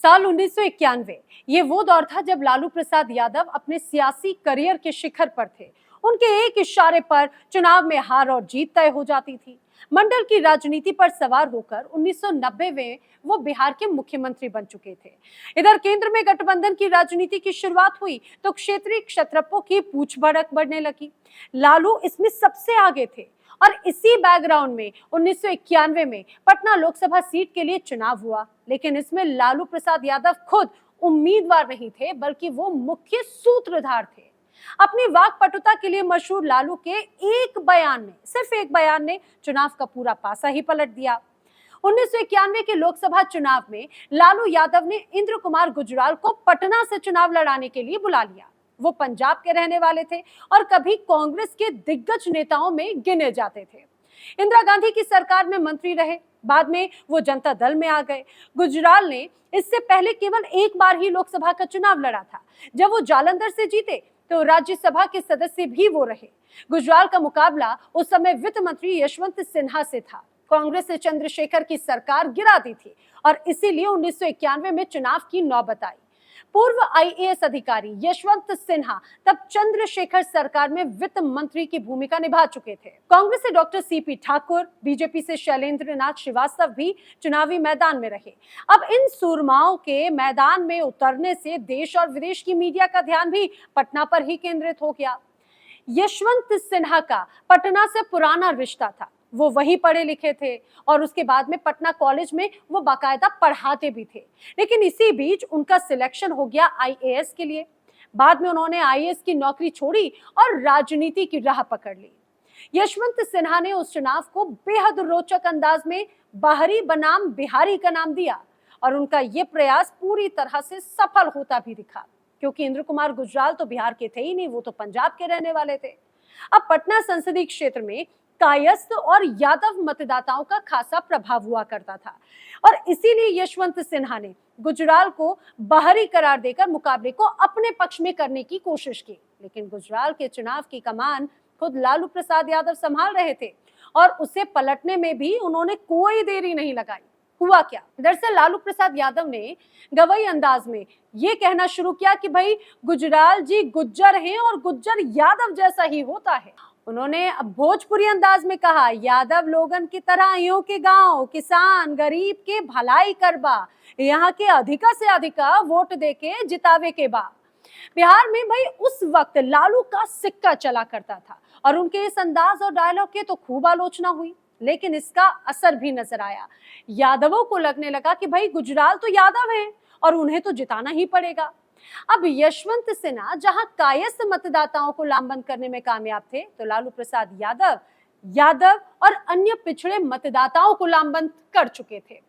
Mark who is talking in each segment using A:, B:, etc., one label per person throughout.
A: साल 1991 ये वो दौर था जब लालू प्रसाद यादव अपने सियासी करियर के शिखर पर थे। उनके एक इशारे पर चुनाव में हार और जीत तय हो जाती थी। मंडल की राजनीति पर सवार होकर 1990 में वो बिहार के मुख्यमंत्री बन चुके थे। इधर केंद्र में गठबंधन की राजनीति की शुरुआत हुई तो क्षेत्रीय क्षत्रपों की पूछ भड़क बढ़ने लगी। लालू इसमें सबसे आगे थे और इसी बैकग्राउंड में 1991 में पटना लोकसभा सीट के लिए चुनाव हुआ, लेकिन इसमें लालू प्रसाद यादव खुद उम्मीदवार नहीं थे बल्कि वो मुख्य सूत्रधार थे। अपनी वाकपटुता के लिए मशहूर लालू के एक बयान में, सिर्फ एक बयान ने चुनाव का पूरा पासा ही पलट दिया। 1991 के लोकसभा चुनाव में लालू यादव ने इंद्र कुमार गुजराल को पटना से चुनाव लड़ाने के लिए बुला लिया। वो पंजाब के रहने वाले थे और कभी कांग्रेस के दिग्गज नेताओं में गिने जाते थे। इंदिरा गांधी की सरकार में मंत्री रहे, बाद में वो जनता दल में आ गए। गुजराल ने इससे पहले केवल एक बार ही लोकसभा का चुनाव लड़ा था। जब वो जालंधर से जीते तो राज्यसभा के सदस्य भी वो रहे। गुजराल का मुकाबला उस समय वित्त मंत्री यशवंत सिन्हा से था। कांग्रेस ने चंद्रशेखर की सरकार गिरा दी थी और इसीलिए 1991 में चुनाव की नौबत आई। पूर्व आईएएस अधिकारी यशवंत सिन्हा तब चंद्रशेखर सरकार में वित्त मंत्री की भूमिका निभा चुके थे। कांग्रेस से डॉक्टर सीपी ठाकुर, बीजेपी से शैलेंद्र नाथ श्रीवास्तव भी चुनावी मैदान में रहे। अब इन सूरमाओं के मैदान में उतरने से देश और विदेश की मीडिया का ध्यान भी पटना पर ही केंद्रित हो गया। यशवंत सिन्हा का पटना से पुराना रिश्ता था, वो वहीं पढ़े लिखे थे और उसके बाद में पटना कॉलेज में वो बाकायदा पढ़ाते भी थे। लेकिन इसी बीच उनका सिलेक्शन हो गया आईएएस के लिए। बाद में उन्होंने आईएएस की नौकरी छोड़ी और राजनीति की राह पकड़ ली। यशवंत सिन्हा ने उस चुनाव को बेहद रोचक अंदाज में बाहरी बनाम बिहारी का नाम दिया और उनका ये प्रयास पूरी तरह से सफल होता भी दिखा, क्योंकि इंद्र कुमार गुजराल तो बिहार के थे ही नहीं, वो तो पंजाब के रहने वाले थे। अब पटना संसदीय क्षेत्र में कायस्थ और यादव मतदाताओं का खासा प्रभाव हुआ करता था और इसीलिए यशवंत सिन्हा ने गुजराल को बाहरी करार देकर मुकाबले को अपने पक्ष में करने की कोशिश की। लेकिन गुजराल के चुनाव की कमान खुद लालू प्रसाद यादव संभाल रहे थे और उसे पलटने में भी उन्होंने कोई देरी नहीं लगाई। हुआ क्या? दरअसल लालू प्रसाद यादव ने गवई अंदाज में ये कहना शुरू किया कि भाई गुजराल जी गुज्जर हैं और गुज्जर यादव जैसा ही होता है। उन्होंने भोजपुरी अंदाज में कहा, यादव लोगन की तरह यूं के गांव किसान गरीब के भलाई करबा, यहाँ के अधिका से अधिका वोट देके जितावे के बा। बिहार में भाई उस वक्त लालू का सिक्का चला करता था और उनके इस अंदाज और डायलॉग के तो खूब आलोचना हुई, लेकिन इसका असर भी नजर आया। यादवों को लगने लगा कि भाई गुजराल तो यादव हैं और उन्हें तो जिताना ही पड़ेगा। अब यशवंत सिन्हा जहां कायस्थ मतदाताओं को लामबंद करने में कामयाब थे, तो लालू प्रसाद यादव और अन्य पिछड़े मतदाताओं को लामबंद कर चुके थे।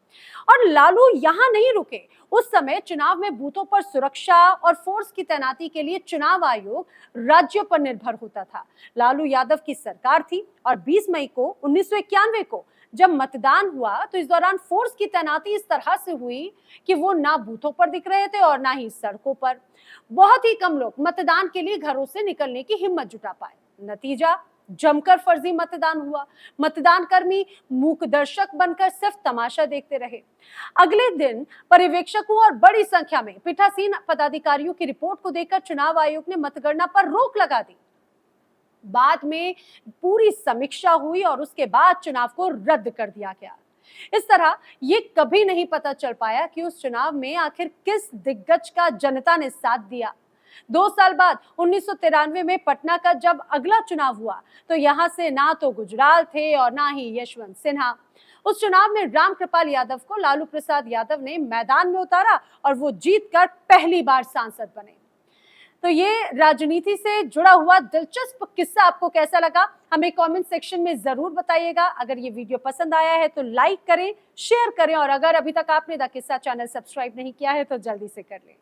A: और लालू यहां नहीं रुके। उस समय चुनाव में बूथों पर सुरक्षा और फोर्स की तैनाती के लिए चुनाव आयोग राज्यों पर निर्भर होता था। लालू यादव की सरकार थी और 20 मई को 1991 को जब मतदान हुआ तो इस दौरान फोर्स की तैनाती इस तरह से हुई कि वो ना बूथों पर दिख रहे थे और ना ही सड़कों पर। बहुत ही कम लोग मतदान के लिए घरों से निकलने की हिम्मत जुटा पाए। नतीजा, जमकर फर्जी मतदान हुआ। मतदान कर्मी मूक दर्शक बनकर सिर्फ तमाशा देखते रहे। अगले दिन पर्यवेक्षकों और बड़ी संख्या में पीठासीन पदाधिकारियों की रिपोर्ट को देखकर चुनाव आयोग ने मतगणना पर रोक लगा दी। बाद में पूरी समीक्षा हुई और उसके बाद चुनाव को रद्द कर दिया गया। इस तरह ये कभी नहीं पता चल पाया कि उस चुनाव में आखिर किस दिग्गज का जनता ने साथ दिया। 2 साल बाद 1993 में पटना का जब अगला चुनाव हुआ तो यहां से ना तो गुजराल थे और ना ही यशवंत सिन्हा। उस चुनाव में रामकृपाल यादव को लालू प्रसाद यादव ने मैदान में उतारा और वो जीतकर पहली बार सांसद बने। तो ये राजनीति से जुड़ा हुआ दिलचस्प किस्सा आपको कैसा लगा, हमें कमेंट सेक्शन में जरूर बताइएगा। अगर ये वीडियो पसंद आया है तो लाइक करें, शेयर करें और अगर अभी तक आपने द किस्सा चैनल सब्सक्राइब नहीं किया है तो जल्दी से कर लें।